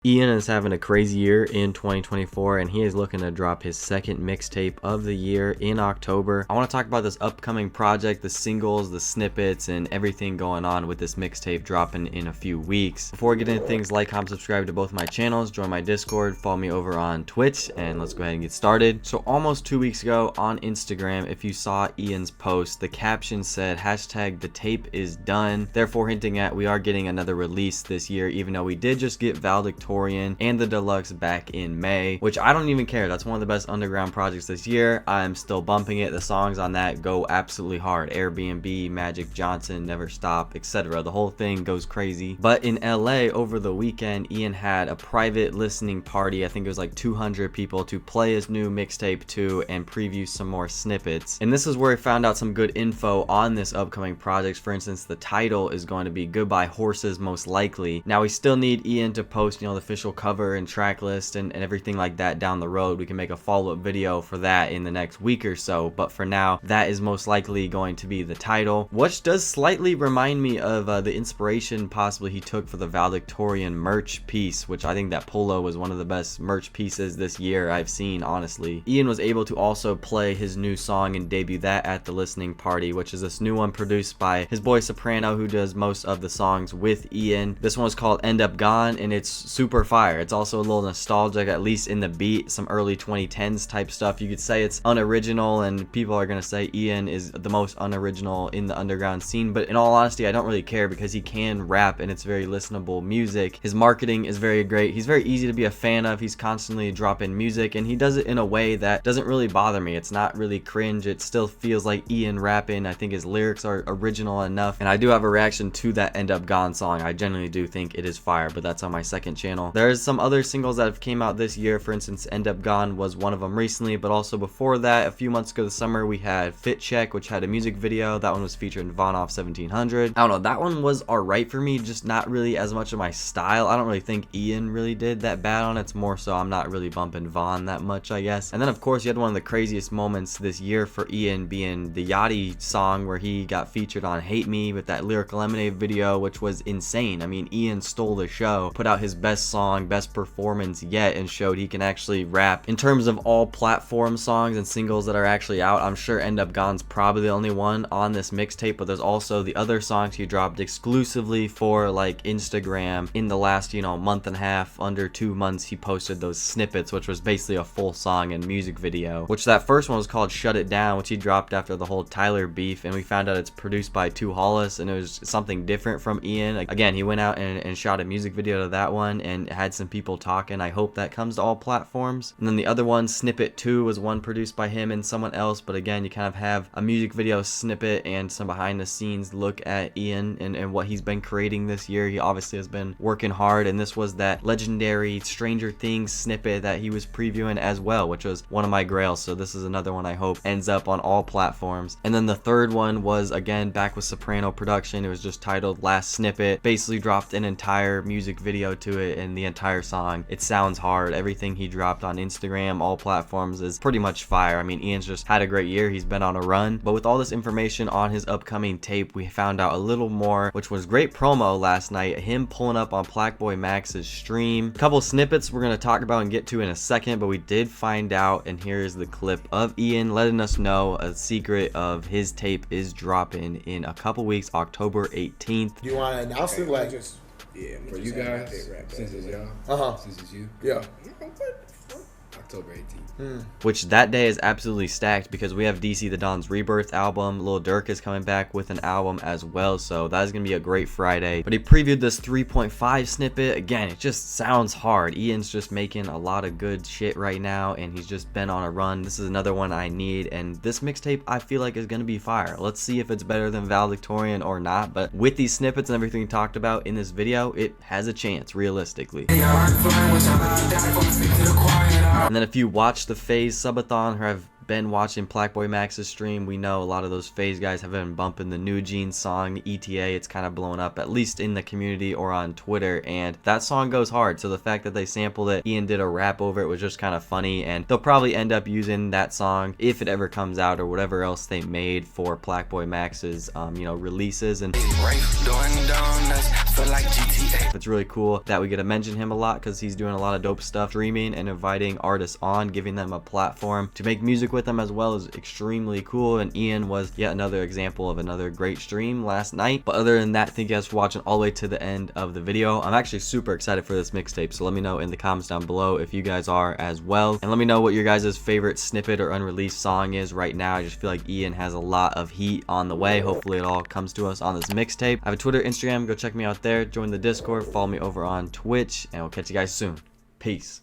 Ian is having a crazy year in 2024 and he is looking to drop his second mixtape of the year in October. I want to talk about this upcoming project, the singles, the snippets, and everything going on with this mixtape dropping in a few weeks. Before we get into things, like, comment, subscribe to both my channels, join my Discord, follow me over on Twitch, and let's go ahead and get started. So almost 2 weeks ago on Instagram, if you saw Ian's post, the caption said hashtag the tape is done, therefore hinting at we are getting another release this year, even though we did just get Valedictorian and the deluxe back in May, which I don't even care. That's one of the best underground projects this year. I'm still bumping it. The songs on that go absolutely hard. Airbnb, Magic Johnson, Never Stop, etc. The whole thing goes crazy. But in LA over the weekend, Ian had a private listening party. I think it was like 200 people to play his new mixtape 2 and preview some more snippets. And this is where I found out some good info on this upcoming project. For instance, the title is going to be Goodbye Horses, most likely. Now we still need Ian to post, the official cover and track list and everything like that down the road. We can make a follow-up video for that in the next week or so, but for now that is most likely going to be the title, which does slightly remind me of the inspiration possibly he took for the Valedictorian merch piece, which I think that polo was one of the best merch pieces this year I've seen, honestly. Ian was able to also play his new song and debut that at the listening party, which is this new one produced by his boy Soprano, who does most of the songs with Ian. This one is called End Up Gone and it's super fire. It's also a little nostalgic, at least in the beat, some early 2010s type stuff. You could say it's unoriginal and people are gonna say Ian is the most unoriginal in the underground scene, but in all honesty I don't really care because he can rap and it's very listenable music. His marketing is very great. He's very easy to be a fan of. He's constantly dropping music and he does it in a way that doesn't really bother me. It's not really cringe. It still feels like Ian rapping. I think his lyrics are original enough, and I do have a reaction to that End Up Gone song. I genuinely do think it is fire, but that's on my second channel. There's some other singles that have came out this year. For instance, End Up Gone was one of them recently, but also before that, a few months ago this summer, we had Fit Check, which had a music video. That one was featuring Von Off 1700. I don't know, that one was alright for me, just not really as much of my style. I don't really think Ian really did that bad on it. It's more so I'm not really bumping Von that much, I guess. And then of course you had one of the craziest moments this year for Ian being the Yachty song where he got featured on Hate Me with that Lyrical Lemonade video, which was insane. I mean, Ian stole the show, put out his best song, best performance yet, and showed he can actually rap. In terms of all platform songs and singles that are actually out, I'm sure End Up Gone's probably the only one on this mixtape, but there's also the other songs he dropped exclusively for like Instagram in the last, month and a half, under 2 months. He posted those snippets, which was basically a full song and music video, which that first one was called Shut It Down, which he dropped after the whole Tyler beef, and we found out it's produced by Two Hollis and it was something different from Ian. Again, he went out and shot a music video to that one and had some people talking. I hope that comes to all platforms. And then the other one, Snippet 2, was one produced by him and someone else, but again, you kind of have a music video snippet and some behind the scenes look at Ian and what he's been creating this year. He obviously has been working hard, and this was that legendary Stranger Things snippet that he was previewing as well, which was one of my grails. So this is another one I hope ends up on all platforms. And then the third one was again back with Soprano production. It was just titled Last Snippet, basically dropped an entire music video to it and the entire song. It sounds hard. Everything he dropped on Instagram, all platforms, is pretty much fire. I mean, Ian's just had a great year. He's been on a run. But with all this information on his upcoming tape, we found out a little more, which was great promo last night. Him pulling up on plaqueboymax's stream. A couple snippets we're going to talk about and get to in a second, but we did find out, and here's the clip of Ian letting us know a secret of his tape is dropping in a couple weeks, October 18th. Do you want to announce it? Like, yeah, for you guys, since it's y'all, since it's you, yeah. October 18th. Which that day is absolutely stacked because we have DC the Don's Rebirth album. Lil Durk is coming back with an album as well, so that is going to be a great Friday. But he previewed this 3.5 snippet. Again, it just sounds hard. Ian's just making a lot of good shit right now, and he's just been on a run. This is another one I need, and this mixtape I feel like is going to be fire. Let's see if it's better than Valedictorian or not, but with these snippets and everything talked about in this video, it has a chance, realistically. And then if you watch the FaZe subathon or have been watching plaqueboymax's stream, we know a lot of those FaZe guys have been bumping the New Jeans song, ETA. It's kind of blown up, at least in the community or on Twitter, and that song goes hard. So the fact that they sampled it, Ian did a rap over it, was just kind of funny, and they'll probably end up using that song if it ever comes out, or whatever else they made for plaqueboymax's releases. And It's really cool that we get to mention him a lot because he's doing a lot of dope stuff, streaming and inviting artists on, giving them a platform to make music with them as well is extremely cool. And Ian was yet another example of another great stream last night. But other than that, thank you guys for watching all the way to the end of the video. I'm actually super excited for this mixtape, so let me know in the comments down below if you guys are as well, and let me know what your guys' favorite snippet or unreleased song is right now. I just feel like Ian has a lot of heat on the way. Hopefully it all comes to us on this mixtape. I have a Twitter, Instagram, go check me out there, join the Discord, follow me over on Twitch, and we'll catch you guys soon. Peace.